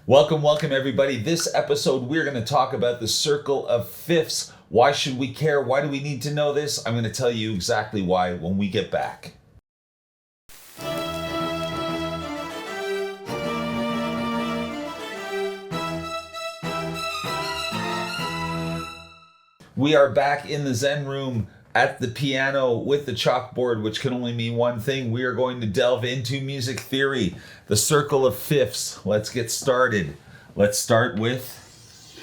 Welcome everybody. This episode we're going to talk about the circle of fifths. Why should we care? Why do we need to know this? I'm going to tell you exactly why when we get back. We are back in the Zen room at the piano with the chalkboard, which can only mean one thing. We are going to delve into music theory, the circle of fifths. Let's get started. Let's start with,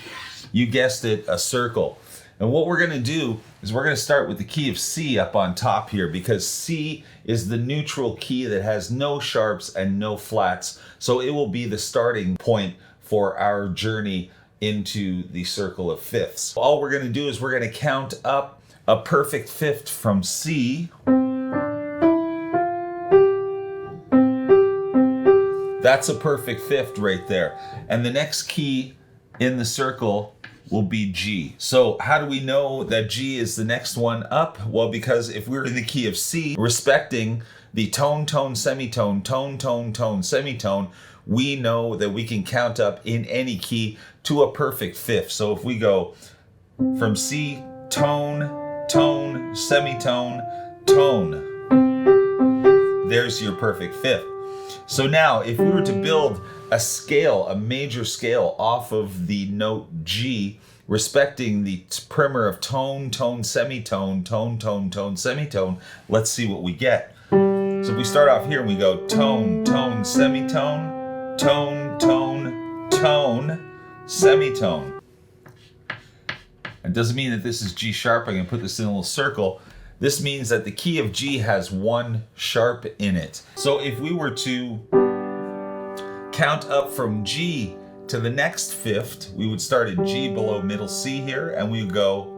you guessed it, a circle. And what we're going to do is we're going to start with the key of C up on top here, because C is the neutral key that has no sharps and no flats. So it will be the starting point for our journey into the circle of fifths. All we're going to do is we're going to count up a perfect fifth from C. That's a perfect fifth right there. And the next key in the circle will be G. So how do we know that G is the next one up? Well, because if we're in the key of C, respecting the tone, tone, semitone, tone, tone, tone, semitone, we know that we can count up in any key to a perfect fifth. So if we go from C, tone, tone, semitone, tone, there's your perfect fifth. So now if we were to build a scale, a major scale off of the note G, respecting the primer of tone, tone, semitone, tone, tone, tone, semitone, let's see what we get. So if we start off here and we go tone, tone, semitone, tone, tone, tone, semitone. It doesn't mean that this is G sharp. I'm going to put this in a little circle. This means that the key of G has one sharp in it. So if we were to count up from G to the next fifth, we would start at G below middle C here, and we would go,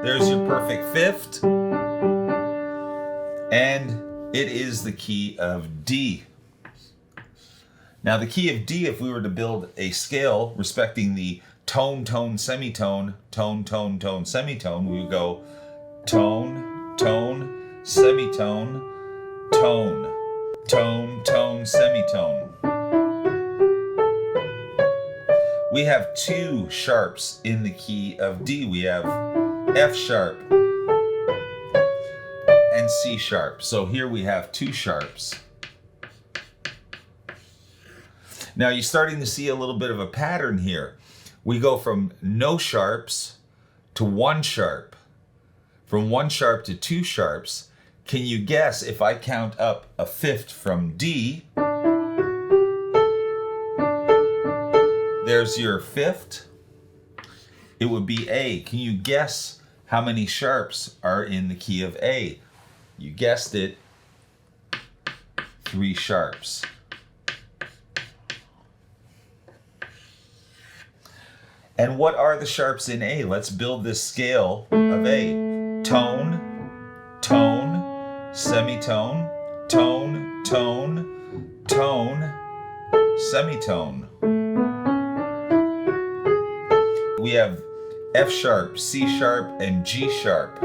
there's your perfect fifth, and it is the key of D. Now the key of D, if we were to build a scale respecting the tone, tone, semitone, tone, tone, tone, semitone, we would go tone, tone, semitone, tone, tone, tone, semitone. We have two sharps in the key of D. We have F sharp and C sharp. So here we have two sharps. Now you're starting to see a little bit of a pattern here. We go from no sharps to one sharp, from one sharp to two sharps. Can you guess if I count up a fifth from D? There's your fifth. It would be A. Can you guess how many sharps are in the key of A? You guessed it, 3 sharps. And what are the sharps in A? Let's build this scale of A. Tone, tone, semitone, tone, tone, tone, semitone. We have F sharp, C sharp, and G sharp.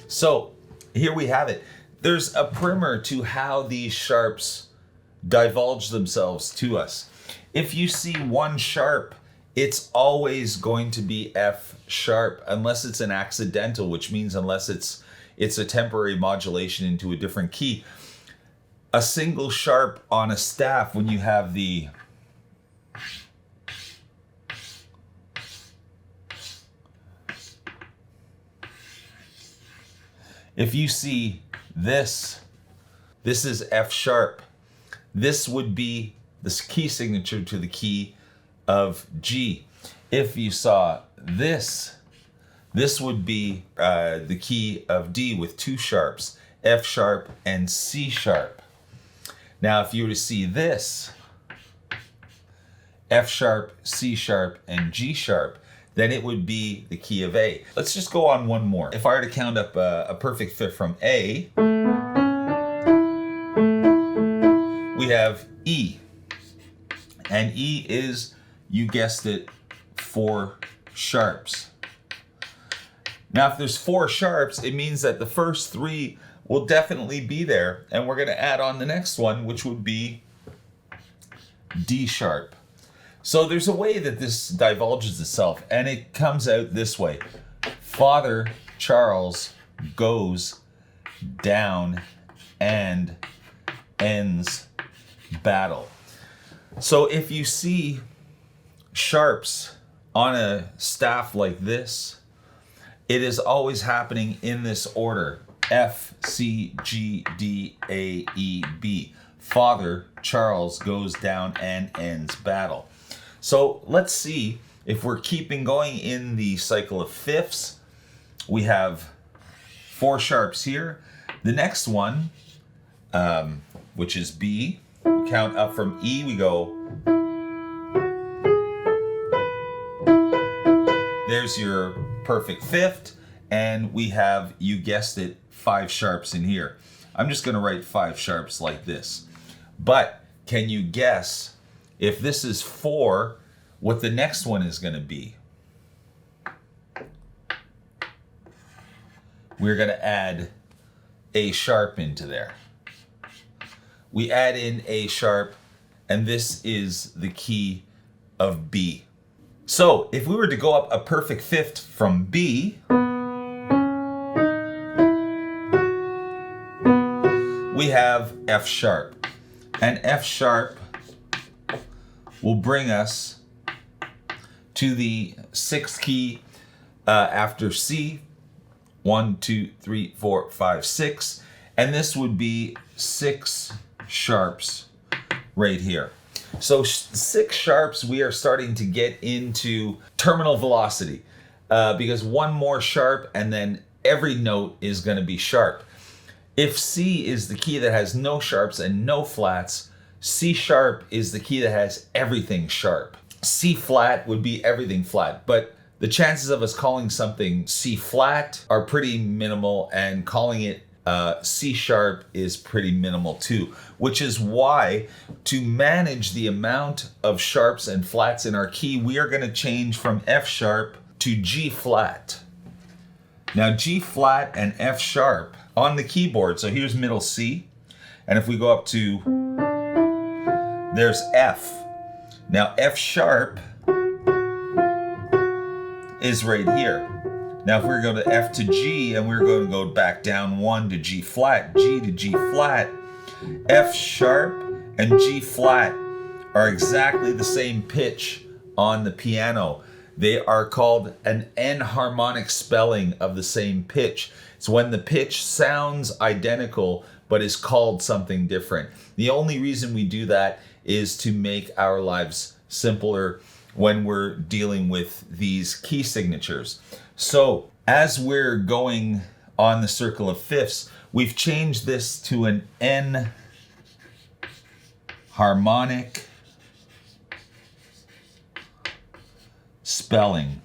So here we have it. There's a primer to how these sharps divulge themselves to us. If you see one sharp, it's always going to be F sharp, unless it's an accidental, which means unless it's a temporary modulation into a different key. A single sharp on a staff, when you have the if you see this is F sharp. This would be the key signature to the key of G. If you saw this would be the key of D with two sharps, F sharp and C sharp. Now, if you were to see this, F sharp, C sharp, and G sharp, then it would be the key of A. Let's just go on one more. If I were to count up a perfect fifth from A, we have E. And E is, you guessed it, 4 sharps. Now, if there's 4 sharps, it means that the first 3 will definitely be there, and we're going to add on the next one, which would be D sharp. So there's a way that this divulges itself, and it comes out this way. Father Charles goes down and ends battle. So if you see sharps on a staff like this, it is always happening in this order. F, C, G, D, A, E, B. Father Charles goes down and ends battle. So let's see if we're keeping going in the cycle of fifths. We have 4 sharps here. The next one, which is B, we count up from E, we go. There's your perfect fifth, and we have, you guessed it, 5 sharps in here. I'm just going to write 5 sharps like this. But can you guess, if this is 4, what the next one is going to be? We're going to add A sharp into there. We add in A sharp, and this is the key of B. So if we were to go up a perfect fifth from B, we have F sharp. And F sharp will bring us to the 6th key after C. 1, 2, 3, 4, 5, 6. And this would be 6 sharps right here. So 6 sharps, we are starting to get into terminal velocity because 1 more sharp and then every note is going to be sharp. If C is the key that has no sharps and no flats, C sharp is the key that has everything sharp. C flat would be everything flat, but the chances of us calling something C flat are pretty minimal, and calling it C sharp is pretty minimal too, which is why to manage the amount of sharps and flats in our key, we are going to change from F sharp to G flat. Now G flat and F sharp on the keyboard, so here's middle C, and if we go up to, there's F. Now F sharp is right here. Now if we're going to F to G and we're going to go back down 1 to G flat, G to G flat, F sharp and G flat are exactly the same pitch on the piano. They are called an enharmonic spelling of the same pitch. It's when the pitch sounds identical but is called something different. The only reason we do that is to make our lives simpler when we're dealing with these key signatures. So as we're going on the circle of fifths, we've changed this to an enharmonic spelling,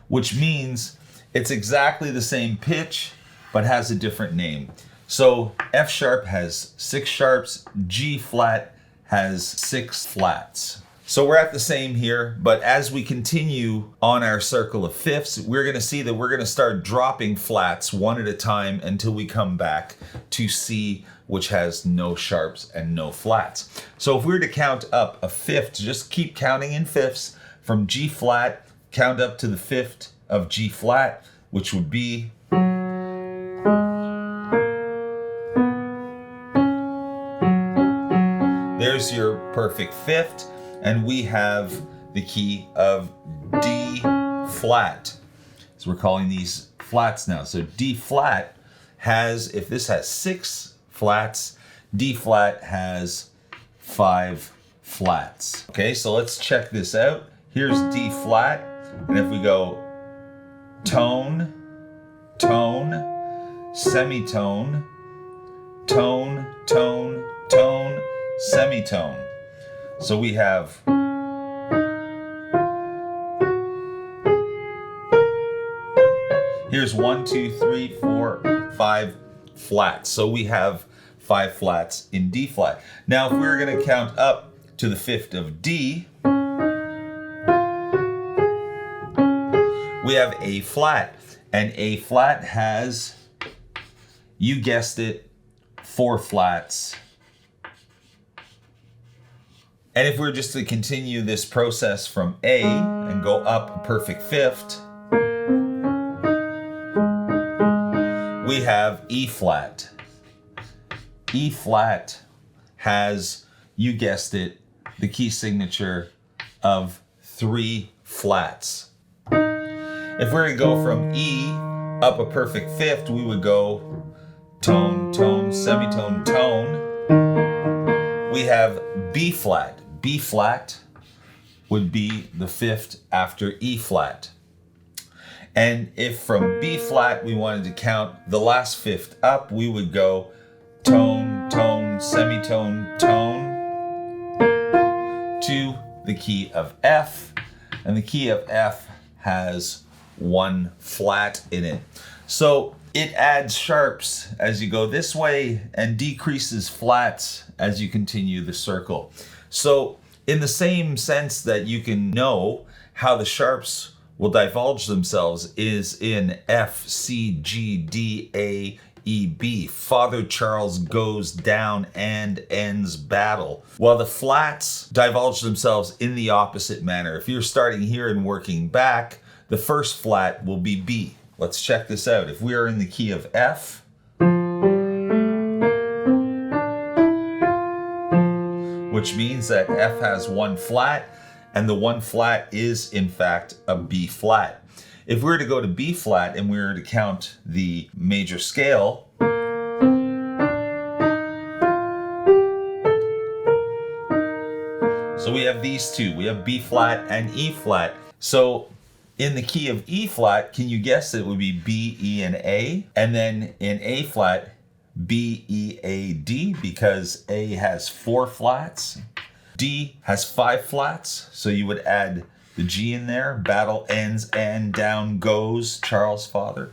which means it's exactly the same pitch but has a different name. So F sharp has 6 sharps, G flat has 6 flats. So we're at the same here, but as we continue on our circle of fifths, we're going to see that we're going to start dropping flats one at a time until we come back to C, which has no sharps and no flats. So if we were to count up a fifth, just keep counting in fifths from G flat, count up to the fifth of G flat, which would be there's your perfect fifth, and we have the key of D flat. So we're calling these flats now. So D flat has, if this has 6 flats, D flat has 5 flats. Okay, so let's check this out. Here's D flat, and if we go tone, tone, semitone, tone, tone, tone, semitone. So we have here's 1, 2, 3, 4, 5 flats. So we have 5 flats in D flat. Now if we're going to count up to the fifth of D, we have A flat. And A flat has, you guessed it, 4 flats. And if we're just to continue this process from A and go up a perfect fifth, we have E flat. E flat has, you guessed it, the key signature of 3 flats. If we're to go from E up a perfect fifth, we would go tone, tone, semitone, tone. We have B flat. B flat would be the fifth after E flat. And if from B flat we wanted to count the last fifth up, we would go tone, tone, semitone, tone to the key of F. And the key of F has 1 flat in it. So it adds sharps as you go this way and decreases flats as you continue the circle. So in the same sense that you can know how the sharps will divulge themselves is in F, C, G, D, A, E, B. Father Charles goes down and ends battle. While the flats divulge themselves in the opposite manner. If you're starting here and working back, the first flat will be B. Let's check this out. If we are in the key of F, which means that F has 1 flat, and the 1 flat is in fact a B flat. If we were to go to B flat and we were to count the major scale, so we have these two. We have B flat and E flat. So in the key of E flat, can you guess it would be B, E, and A? And then in A flat, B, E, A, D, because A has 4 flats. D has 5 flats, so you would add the G in there. Battle ends and down goes Charles Father.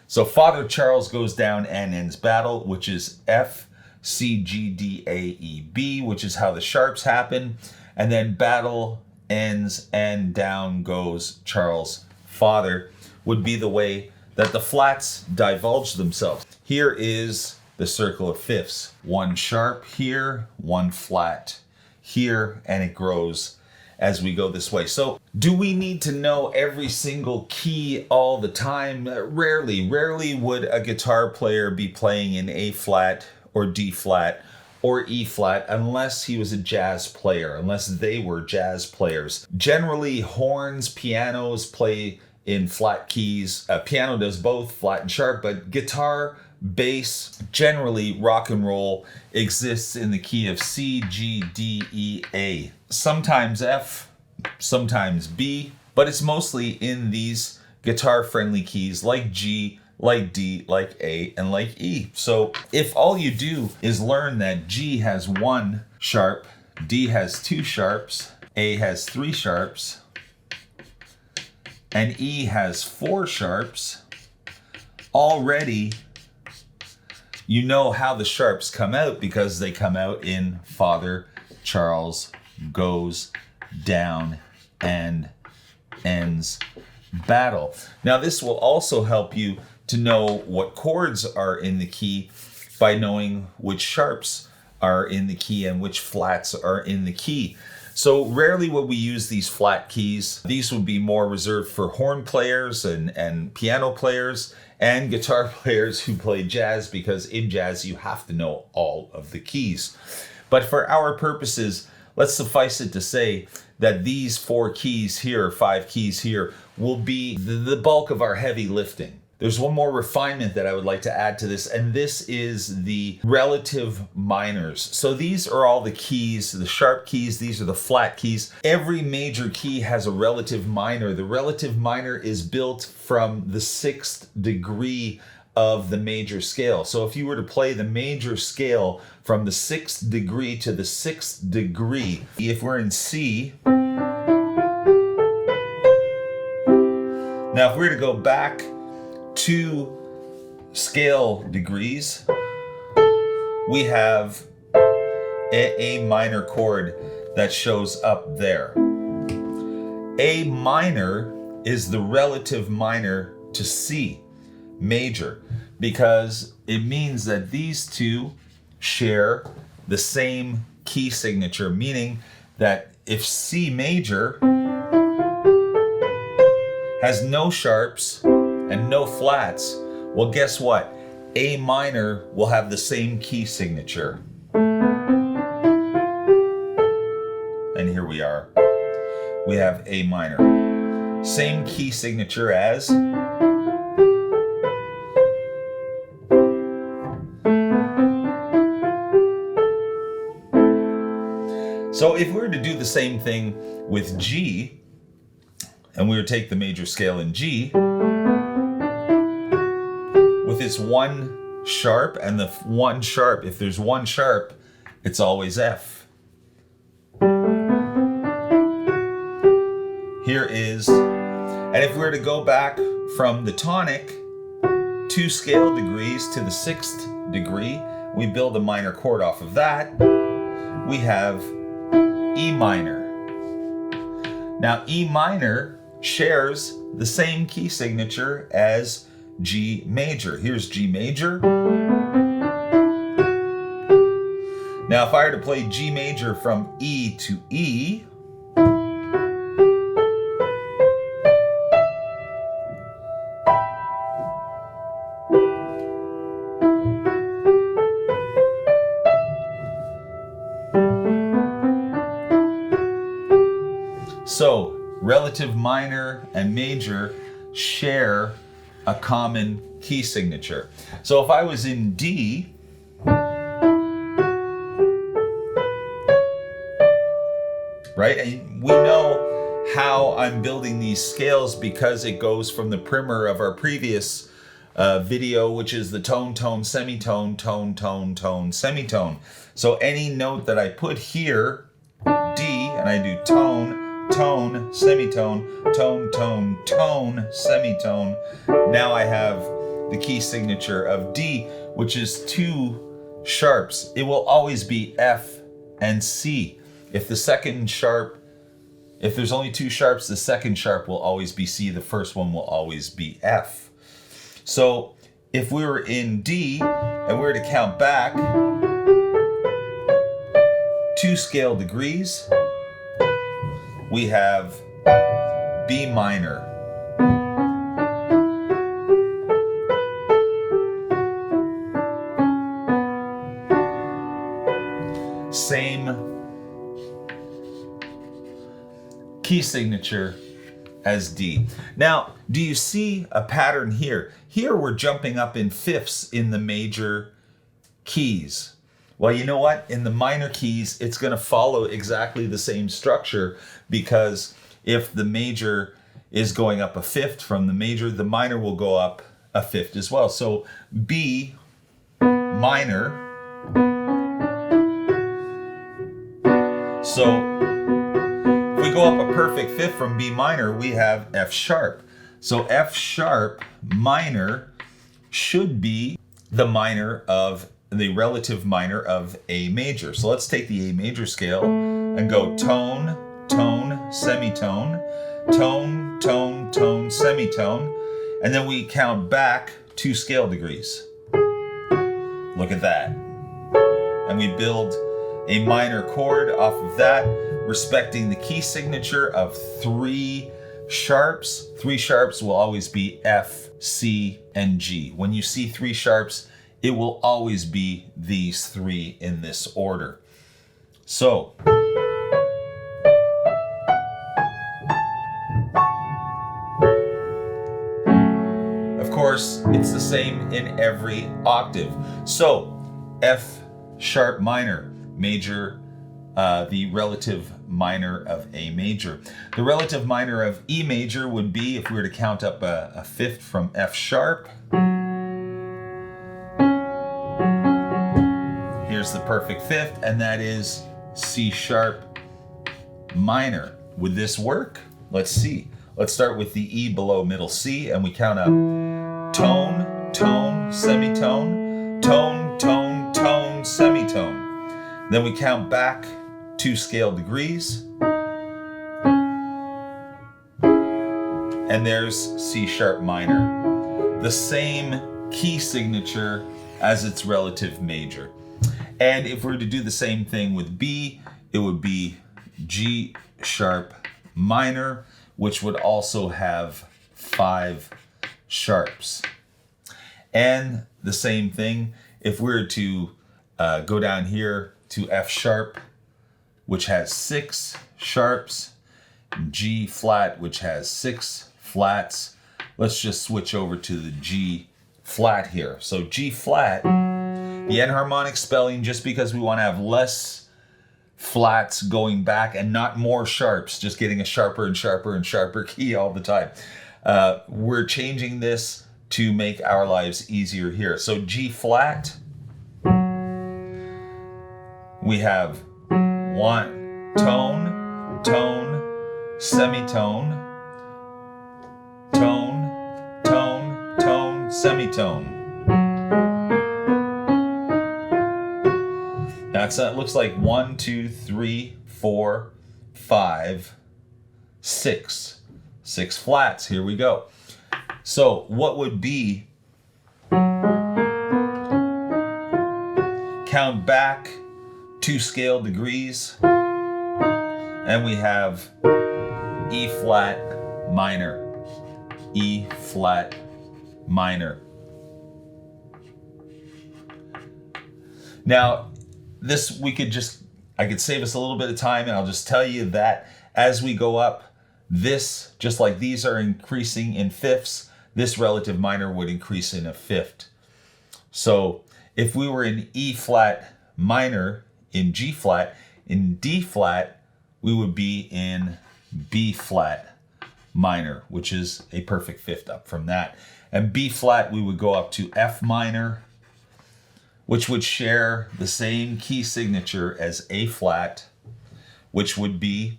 So Father Charles goes down and ends battle, which is F, C, G, D, A, E, B, which is how the sharps happen. And then battle ends and down goes Charles Father would be the way that the flats divulge themselves. Here is the circle of fifths. 1 sharp here, 1 flat here, and it grows as we go this way. So do we need to know every single key all the time? Rarely. Rarely would a guitar player be playing in A flat or D flat or E flat unless he was a jazz player, unless they were jazz players. Generally, horns, pianos play in flat keys. Piano does both, flat and sharp, but guitar, bass, generally rock and roll exists in the key of C, G, D, E, A. Sometimes F, sometimes B, but it's mostly in these guitar-friendly keys like G, like D, like A, and like E. So if all you do is learn that G has 1 sharp, D has 2 sharps, A has 3 sharps, and E has 4 sharps, already you know how the sharps come out because they come out in Father Charles goes down and ends battle. Now this will also help you to know what chords are in the key by knowing which sharps are in the key and which flats are in the key. So rarely would we use these flat keys. These would be more reserved for horn players and piano players and guitar players who play jazz, because in jazz you have to know all of the keys. But for our purposes, let's suffice it to say that these 4 keys here, 5 keys here, will be the bulk of our heavy lifting. There's one more refinement that I would like to add to this, and this is the relative minors. So these are all the keys, the sharp keys, these are the flat keys. Every major key has a relative minor. The relative minor is built from the 6th degree of the major scale. So if you were to play the major scale from the 6th degree to the 6th degree, if we're in C, now if we were to go back 2 scale degrees, we have a minor chord that shows up there. A minor is the relative minor to C major, because it means that these two share the same key signature, meaning that if C major has no sharps and no flats, well, guess what? A minor will have the same key signature. And here we are. We have A minor. Same key signature as So if we were to do the same thing with G, and we were to take the major scale in G, with its one sharp, and the one sharp, if there's one sharp, it's always F. Here is, and if we were to go back from the tonic 2 scale degrees to the 6th degree, we build a minor chord off of that. We have E minor. Now E minor shares the same key signature as G major. Here's G major. Now if I were to play G major from E to E, so relative minor and major share a common key signature. So if I was in D, right, and we know how I'm building these scales because it goes from the primer of our previous video, which is the tone, tone, semitone, tone, tone, tone, semitone. So any note that I put here, D, and I do tone, tone, semitone, tone, tone, tone, semitone. Now I have the key signature of D, which is 2 sharps. It will always be F and C. If the second sharp, if there's only 2 sharps, the second sharp will always be C, the first one will always be F. So if we were in D and we were to count back 2 scale degrees, we have B minor. Same key signature as D. Now, do you see a pattern here? Here we're jumping up in fifths in the major keys. Well, you know what? In the minor keys, it's going to follow exactly the same structure, because if the major is going up a fifth from the major, the minor will go up a fifth as well. So B minor. So if we go up a perfect fifth from B minor, we have F sharp. So F sharp minor should be the minor of the relative minor of A major. So let's take the A major scale and go tone, tone, semitone, tone, tone, tone, semitone, and then we count back 2 scale degrees. Look at that. And we build a minor chord off of that, respecting the key signature of 3 sharps. 3 sharps will always be F, C, and G. When you see 3 sharps, it will always be these 3 in this order. So, of course, it's the same in every octave. So, F sharp minor, major, the relative minor of A major. The relative minor of E major would be, if we were to count up a fifth from F sharp, here's the perfect fifth, and that is C sharp minor. Would this work? Let's see. Let's start with the E below middle C, and we count up tone, tone, semitone, tone, tone, tone, semitone. Then we count back 2 scale degrees, and there's C sharp minor. The same key signature as its relative major. And if we were to do the same thing with B, it would be G sharp minor, which would also have 5 sharps. And the same thing, if we were to go down here to F sharp, which has 6 sharps, G flat, which has 6 flats. Let's just switch over to the G flat here. So G flat, the enharmonic spelling, just because we want to have less flats going back and not more sharps, just getting a sharper and sharper and sharper key all the time. We're changing this to make our lives easier here. So G flat, we have 1 tone, tone, semitone, tone, tone, tone, semitone. That looks like 1, 2, 3, 4, 5, 6. 6 flats. Here we go. So what would be, count back 2 scale degrees, and we have E flat minor, E flat minor. Now, this I could save us a little bit of time, and I'll just tell you that as we go up, this, just like these are increasing in fifths, this relative minor would increase in a fifth. So if we were in E flat minor, in G flat, in D flat, we would be in B flat minor, which is a perfect fifth up from that. And B flat, we would go up to F minor, which would share the same key signature as A flat, which would be,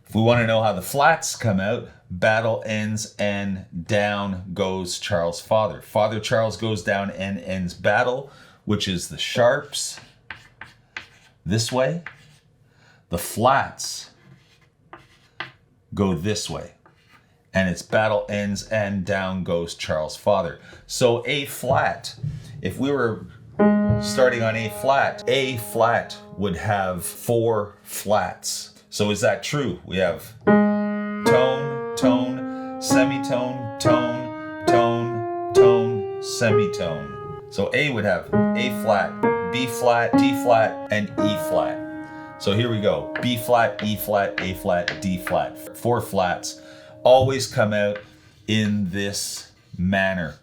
if we want to know how the flats come out, battle ends and down goes Charles' father. Father Charles goes down and ends battle, which is the sharps this way. The flats go this way. And it's battle ends and down goes Charles' father. So A flat, if we were starting on A flat would have 4 flats. So is that true? We have tone, tone, semitone, tone, tone, tone, semitone. So A would have A flat, B flat, D flat, and E flat. So here we go. B flat, E flat, A flat, D flat. 4 flats always come out in this manner.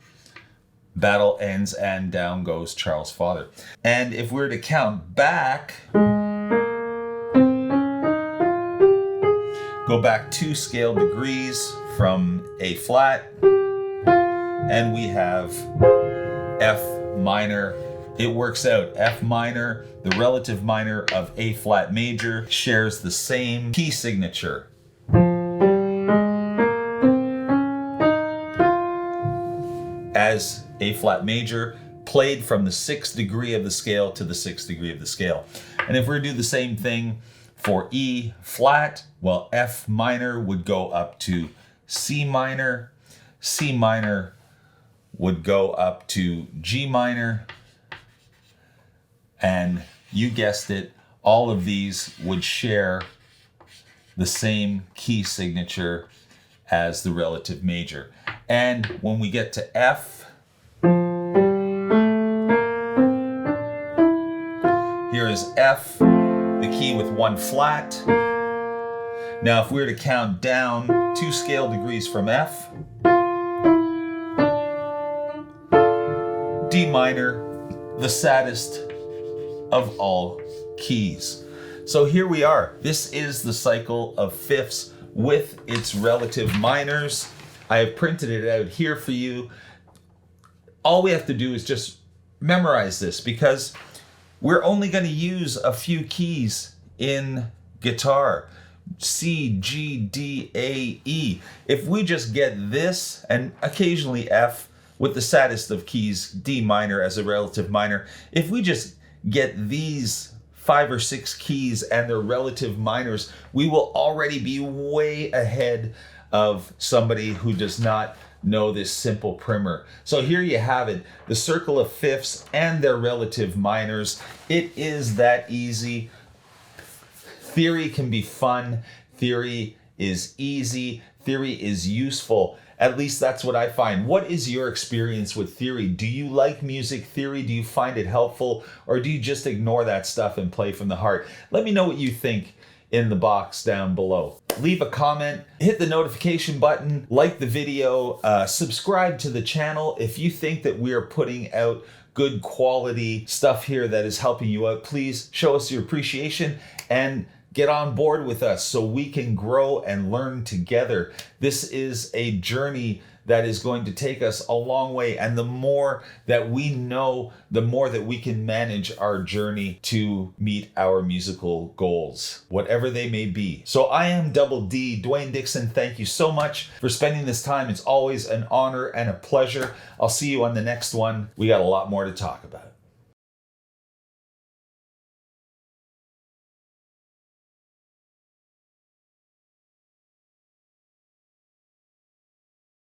Battle ends and down goes Charles' father. And if we were to count back, go back 2 scale degrees from A flat, and we have F minor. It works out. F minor, the relative minor of A flat major, shares the same key signature as A flat major, played from the 6th degree of the scale to the 6th degree of the scale. And if we do the same thing for E flat, well, F minor would go up to C minor, C minor would go up to G minor, and you guessed it, all of these would share the same key signature as the relative major. And when we get to F, here is F, the key with 1 flat. Now if we were to count down 2 scale degrees from F, D minor, the saddest of all keys. So here we are. This is the cycle of fifths with its relative minors. I have printed it out here for you. All we have to do is just memorize this, because we're only going to use a few keys in guitar. C, G, D, A, E. If we just get this, and occasionally F with the saddest of keys, D minor as a relative minor, if we just get these 5 or 6 keys and their relative minors, we will already be way ahead of somebody who does not know this simple primer. So here you have it, the circle of fifths and their relative minors. It is that easy. Theory can be fun. Theory is easy. Theory is useful. At least that's what I find. What is your experience with theory? Do you like music theory? Do you find it helpful? Or do you just ignore that stuff and play from the heart? Let me know what you think in the box down below. Leave a comment, hit the notification button, like the video, subscribe to the channel. If you think that we are putting out good quality stuff here that is helping you out, please show us your appreciation and get on board with us so we can grow and learn together. This is a journey that is going to take us a long way. And the more that we know, the more that we can manage our journey to meet our musical goals, whatever they may be. So I am Double D, Dwayne Dixon. Thank you so much for spending this time. It's always an honor and a pleasure. I'll see you on the next one. We got a lot more to talk about.